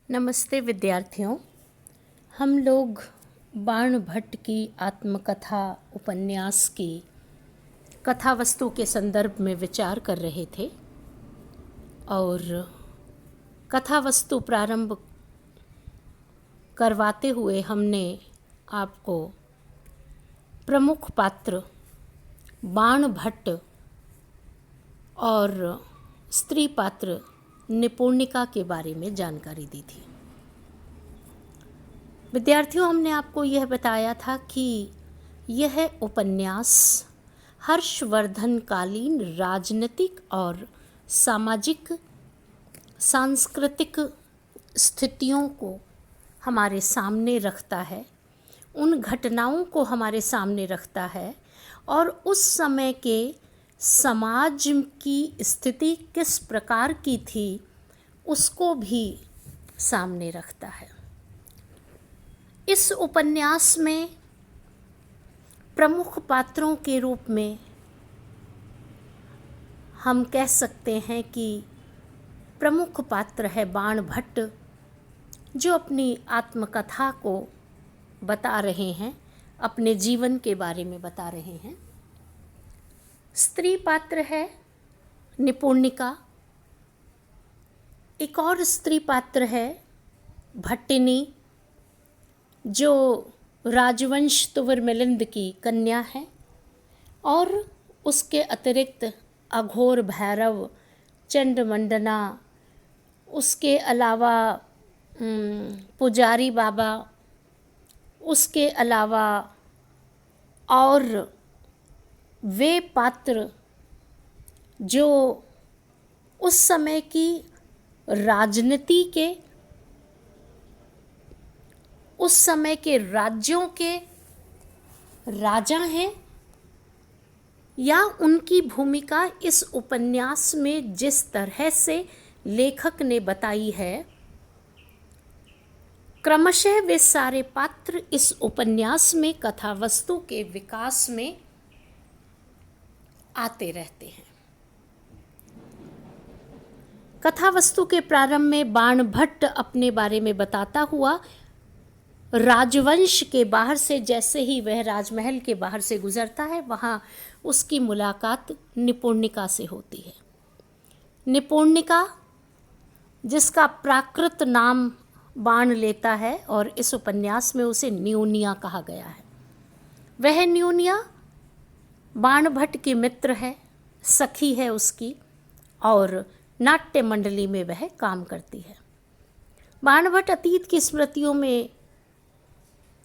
नमस्ते विद्यार्थियों। हम लोग बाण भट्ट की आत्मकथा उपन्यास की कथा वस्तु के संदर्भ में विचार कर रहे थे और कथा वस्तु प्रारंभ करवाते हुए हमने आपको प्रमुख पात्र बाण भट्ट और स्त्री पात्र निपुणिका के बारे में जानकारी दी थी। विद्यार्थियों, हमने आपको यह बताया था कि यह उपन्यास हर्षवर्धनकालीन राजनीतिक और सामाजिक सांस्कृतिक स्थितियों को हमारे सामने रखता है, उन घटनाओं को हमारे सामने रखता है और उस समय के समाज की स्थिति किस प्रकार की थी उसको भी सामने रखता है। इस उपन्यास में प्रमुख पात्रों के रूप में हम कह सकते हैं कि प्रमुख पात्र है बाण भट्ट, जो अपनी आत्मकथा को बता रहे हैं, अपने जीवन के बारे में बता रहे हैं। स्त्री पात्र है निपुणिका, एक और स्त्री पात्र है भट्टिनी, जो राजवंश तुवर मिलिंद की कन्या है, और उसके अतिरिक्त अघोर भैरव, चंडमंडना, उसके अलावा पुजारी बाबा, उसके अलावा और वे पात्र जो उस समय की राजनीति के, उस समय के राज्यों के राजा हैं, या उनकी भूमिका इस उपन्यास में जिस तरह से लेखक ने बताई है, क्रमशः वे सारे पात्र इस उपन्यास में कथा वस्तु के विकास में आते रहते हैं। कथा वस्तु के प्रारंभ में बाण भट्ट अपने बारे में बताता हुआ राजवंश के बाहर से, जैसे ही वह राजमहल के बाहर से गुजरता है, वहाँ उसकी मुलाकात निपुणिका से होती है। निपुणिका, जिसका प्राकृत नाम बाण लेता है और इस उपन्यास में उसे न्यूनिया कहा गया है, वह न्यूनिया बाण भट्ट की मित्र है, सखी है उसकी, और नाट्य मंडली में वह काम करती है। बाण भट्ट अतीत की स्मृतियों में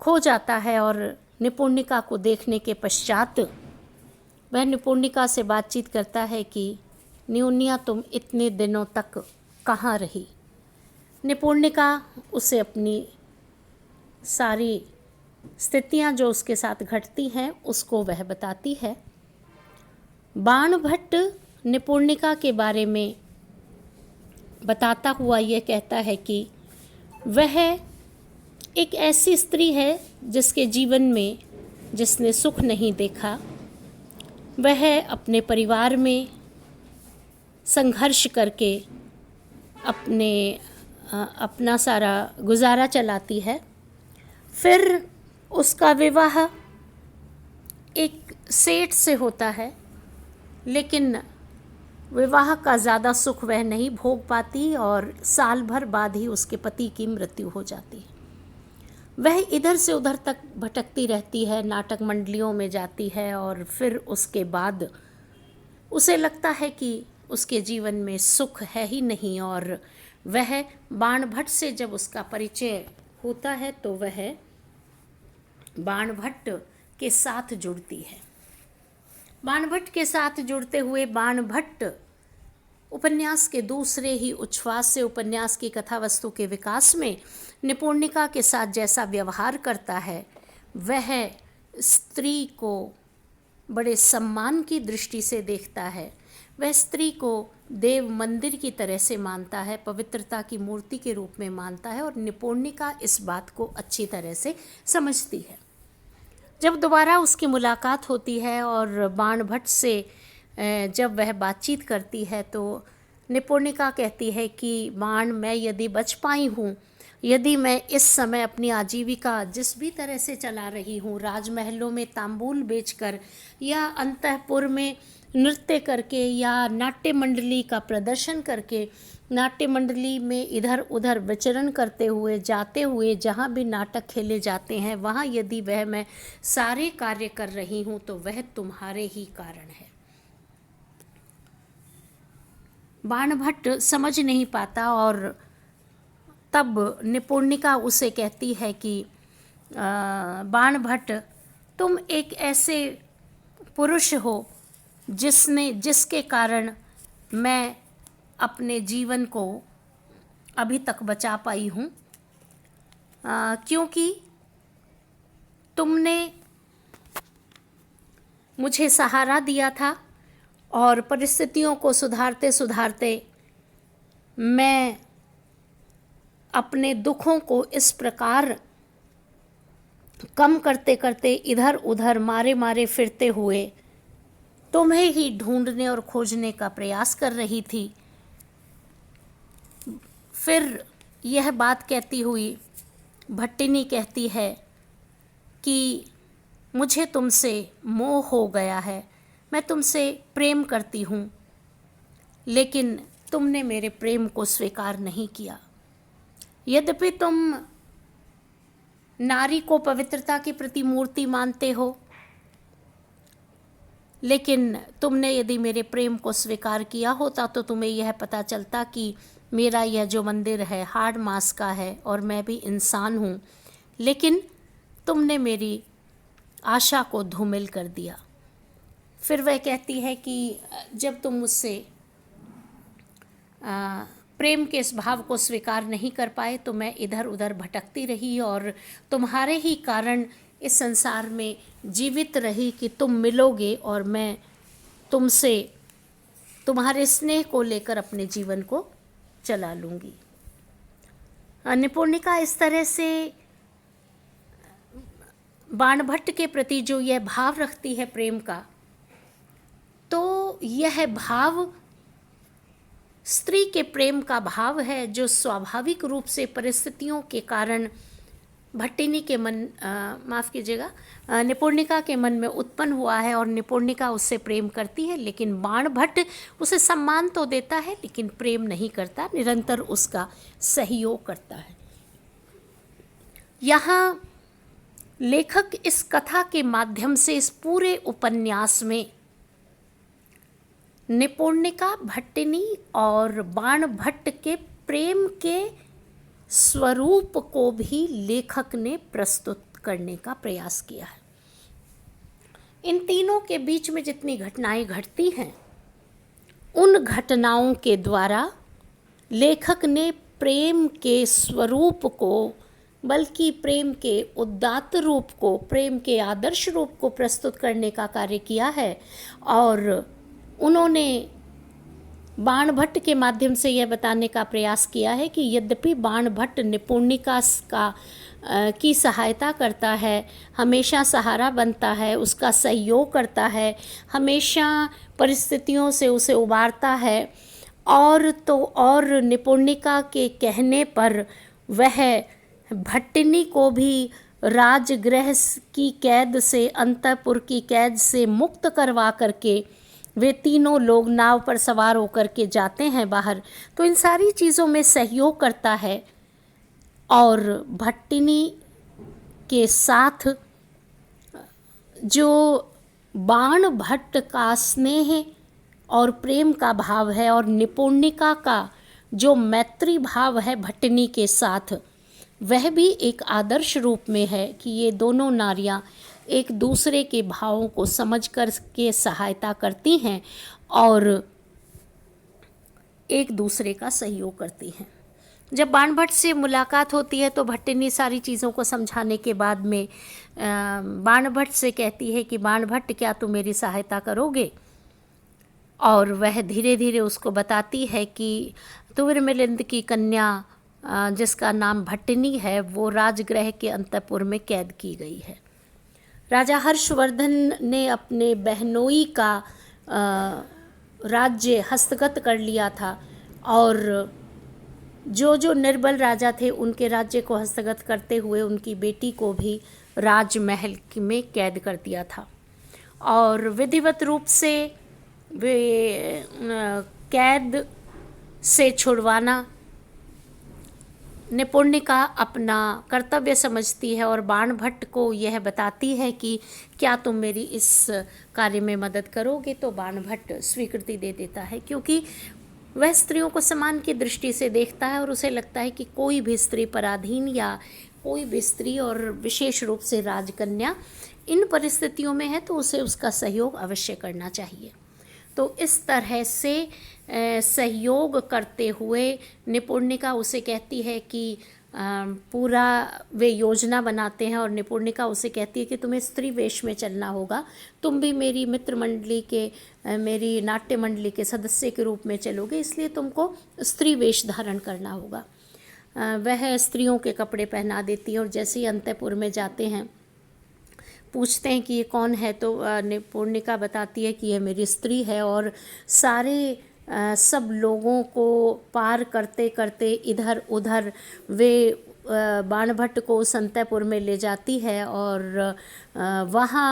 खो जाता है और निपुणिका को देखने के पश्चात वह निपुणिका से बातचीत करता है कि न्यूनिया, तुम इतने दिनों तक कहाँ रही। निपुणिका उसे अपनी सारी स्थितियाँ जो उसके साथ घटती हैं उसको वह बताती है। बाण भट्ट निपुणिका के बारे में बताता हुआ यह कहता है कि वह एक ऐसी स्त्री है जिसके जीवन में जिसने सुख नहीं देखा। वह अपने परिवार में संघर्ष करके अपना सारा गुजारा चलाती है। फिर उसका विवाह एक सेठ से होता है, लेकिन विवाह का ज़्यादा सुख वह नहीं भोग पाती और साल भर बाद ही उसके पति की मृत्यु हो जाती है। वह इधर से उधर तक भटकती रहती है, नाटक मंडलियों में जाती है, और फिर उसके बाद उसे लगता है कि उसके जीवन में सुख है ही नहीं, और वह बाण भट्ट से जब उसका परिचय होता है तो वह बाण भट्ट के साथ जुड़ती है। बाण भट्ट के साथ जुड़ते हुए बाण भट्ट उपन्यास के दूसरे ही उच्छ्वास से उपन्यास की कथा वस्तु के विकास में निपुणिका के साथ जैसा व्यवहार करता है, वह स्त्री को बड़े सम्मान की दृष्टि से देखता है। वह स्त्री को देव मंदिर की तरह से मानता है, पवित्रता की मूर्ति के रूप में मानता है, और निपुणिका इस बात को अच्छी तरह से समझती है। जब दोबारा उसकी मुलाकात होती है और बाण भट्ट से जब वह बातचीत करती है तो निपुणिका कहती है कि बाण, मैं यदि बच पाई हूँ, यदि मैं इस समय अपनी आजीविका जिस भी तरह से चला रही हूँ, राजमहलों में तांबूल बेचकर या अंतःपुर में नृत्य करके या नाट्य मंडली का प्रदर्शन करके, नाट्य मंडली में इधर उधर विचरण करते हुए, जाते हुए, जहाँ भी नाटक खेले जाते हैं वहाँ यदि वह मैं सारे कार्य कर रही हूँ तो वह तुम्हारे ही कारण है। बाणभट्ट समझ नहीं पाता और तब निपुणिका उसे कहती है कि बाणभट्ट, तुम एक ऐसे पुरुष हो जिसके कारण मैं अपने जीवन को अभी तक बचा पाई हूँ, क्योंकि तुमने मुझे सहारा दिया था और परिस्थितियों को सुधारते सुधारते मैं अपने दुखों को इस प्रकार कम करते करते इधर उधर मारे मारे फिरते हुए तुम्हें ही ढूंढने और खोजने का प्रयास कर रही थी। फिर यह बात कहती हुई भट्टिनी कहती है कि मुझे तुमसे मोह हो गया है, मैं तुमसे प्रेम करती हूँ, लेकिन तुमने मेरे प्रेम को स्वीकार नहीं किया। यद्यपि तुम नारी को पवित्रता की प्रतिमूर्ति मानते हो, लेकिन तुमने यदि मेरे प्रेम को स्वीकार किया होता तो तुम्हें यह पता चलता कि मेरा यह जो मंदिर है हाड़ मांस का है और मैं भी इंसान हूँ, लेकिन तुमने मेरी आशा को धूमिल कर दिया। फिर वह कहती है कि जब तुम मुझसे प्रेम के इस भाव को स्वीकार नहीं कर पाए तो मैं इधर उधर भटकती रही और तुम्हारे ही कारण इस संसार में जीवित रही कि तुम मिलोगे और मैं तुमसे तुम्हारे स्नेह को लेकर अपने जीवन को चला लूँगी। निपुणिका इस तरह से बाणभट्ट के प्रति जो यह भाव रखती है प्रेम का, तो यह भाव स्त्री के प्रेम का भाव है जो स्वाभाविक रूप से परिस्थितियों के कारण भट्टिनी के मन माफ़ कीजिएगा निपुणिका के मन में उत्पन्न हुआ है और निपुणिका उससे प्रेम करती है, लेकिन बाणभट्ट उसे सम्मान तो देता है लेकिन प्रेम नहीं करता, निरंतर उसका सहयोग करता है। यहाँ लेखक इस कथा के माध्यम से इस पूरे उपन्यास में निपुणिका, भट्टिनी और बाणभट्ट के प्रेम के स्वरूप को भी लेखक ने प्रस्तुत करने का प्रयास किया है। इन तीनों के बीच में जितनी घटनाएं घटती हैं, उन घटनाओं के द्वारा लेखक ने प्रेम के स्वरूप को, बल्कि प्रेम के उदात्त रूप को, प्रेम के आदर्श रूप को प्रस्तुत करने का कार्य किया है। और उन्होंने बाणभट्ट के माध्यम से यह बताने का प्रयास किया है कि यद्यपि बाणभट्ट निपुणिका की सहायता करता है, हमेशा सहारा बनता है, उसका सहयोग करता है, हमेशा परिस्थितियों से उसे उबारता है, और तो और निपुणिका के कहने पर वह भट्टिनी को भी राजगृह की कैद से, अंतःपुर की कैद से मुक्त करवा करके वे तीनों लोग नाव पर सवार होकर के जाते हैं बाहर, तो इन सारी चीज़ों में सहयोग करता है। और भट्टिनी के साथ जो बाणभट्ट का स्नेह और प्रेम का भाव है और निपुणिका का जो मैत्री भाव है भट्टिनी के साथ, वह भी एक आदर्श रूप में है कि ये दोनों नारियां एक दूसरे के भावों को समझ कर के सहायता करती हैं और एक दूसरे का सहयोग करती हैं। जब बाणभट्ट से मुलाकात होती है तो भट्टिनी सारी चीज़ों को समझाने के बाद में बाणभट्ट से कहती है कि बाणभट्ट, क्या तुम मेरी सहायता करोगे? और वह धीरे धीरे उसको बताती है कि तुविरमिलिंद की कन्या जिसका नाम भट्टिनी है वो राजगृह के अंतःपुर में कैद की गई है। राजा हर्षवर्धन ने अपने बहनोई का राज्य हस्तगत कर लिया था और जो जो निर्बल राजा थे उनके राज्य को हस्तगत करते हुए उनकी बेटी को भी राजमहल में कैद कर दिया था और विधिवत रूप से वे कैद से छुड़वाना निपुणिका अपना कर्तव्य समझती है और बाणभट्ट को यह बताती है कि क्या तुम मेरी इस कार्य में मदद करोगे, तो बाणभट्ट स्वीकृति दे देता है क्योंकि वह स्त्रियों को समान की दृष्टि से देखता है और उसे लगता है कि कोई भी स्त्री पराधीन या कोई भी स्त्री और विशेष रूप से राजकन्या इन परिस्थितियों में है तो उसे उसका सहयोग अवश्य करना चाहिए। तो इस तरह से सहयोग करते हुए निपुणिका उसे कहती है कि पूरा वे योजना बनाते हैं और निपुणिका उसे कहती है कि तुम्हें स्त्री वेश में चलना होगा, तुम भी मेरी मित्र मंडली के मेरी नाट्य मंडली के सदस्य के रूप में चलोगे, इसलिए तुमको स्त्री वेश धारण करना होगा। वह स्त्रियों के कपड़े पहना देती है और जैसे ही अंतःपुर में जाते हैं पूछते हैं कि ये कौन है, तो निपुणिका बताती है कि यह मेरी स्त्री है और सारे सब लोगों को पार करते करते इधर उधर वे बाणभट्ट को संतपुर में ले जाती है और वहाँ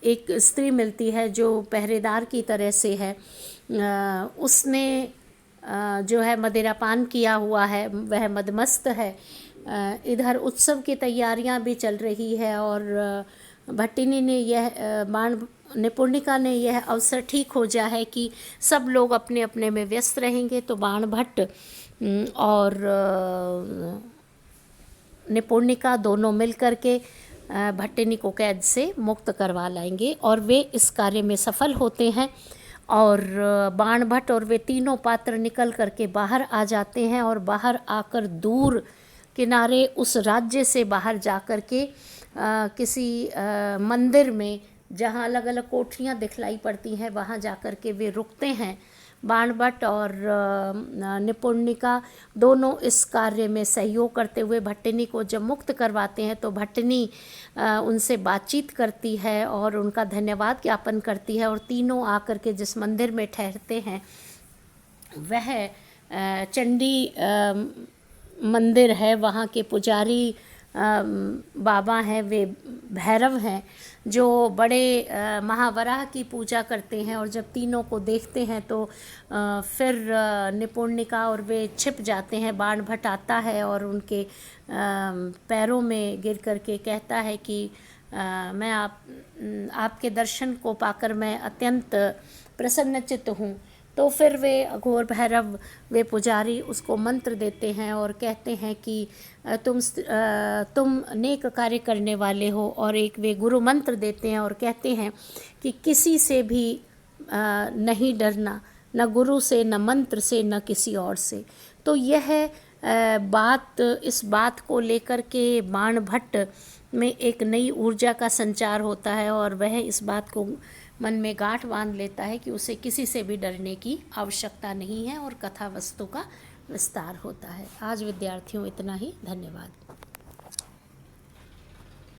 एक स्त्री मिलती है जो पहरेदार की तरह से है। उसने जो है मदिरापान किया हुआ है, वह मदमस्त है। इधर उत्सव की तैयारियां भी चल रही है और भट्टिनी ने यह निपुणिका ने यह अवसर ठीक खोजा है कि सब लोग अपने अपने में व्यस्त रहेंगे तो बाणभट्ट और निपुणिका दोनों मिलकर के भट्टिनी को कैद से मुक्त करवा लाएंगे और वे इस कार्य में सफल होते हैं और बाणभट्ट और वे तीनों पात्र निकल करके बाहर आ जाते हैं और बाहर आकर दूर किनारे उस राज्य से बाहर जाकर के किसी मंदिर में जहाँ अलग अलग कोठरियाँ दिखलाई पड़ती हैं वहाँ जाकर के वे रुकते हैं। बाणभट्ट और निपुणिका दोनों इस कार्य में सहयोग करते हुए भट्टिनी को जब मुक्त करवाते हैं तो भट्टिनी उनसे बातचीत करती है और उनका धन्यवाद ज्ञापन करती है और तीनों आकर के जिस मंदिर में ठहरते हैं वह चंडी मंदिर है। वहाँ के पुजारी बाबा हैं, वे भैरव हैं जो बड़े महावराह की पूजा करते हैं और जब तीनों को देखते हैं तो फिर निपुणिका और वे छिप जाते हैं। बाणभट्ट आता है और उनके पैरों में गिर करके कहता है कि मैं आपके दर्शन को पाकर मैं अत्यंत प्रसन्नचित्त हूँ। तो फिर वे अघोर भैरव वे पुजारी उसको मंत्र देते हैं और कहते हैं कि तुम नेक कार्य करने वाले हो और एक वे गुरु मंत्र देते हैं और कहते हैं कि किसी से भी नहीं डरना, न गुरु से, न मंत्र से, न किसी और से। तो यह इस बात को लेकर के बाणभट्ट में एक नई ऊर्जा का संचार होता है और वह इस बात को मन में गांठ बांध लेता है कि उसे किसी से भी डरने की आवश्यकता नहीं है और कथा वस्तु का विस्तार होता है। आज विद्यार्थियों इतना ही। धन्यवाद।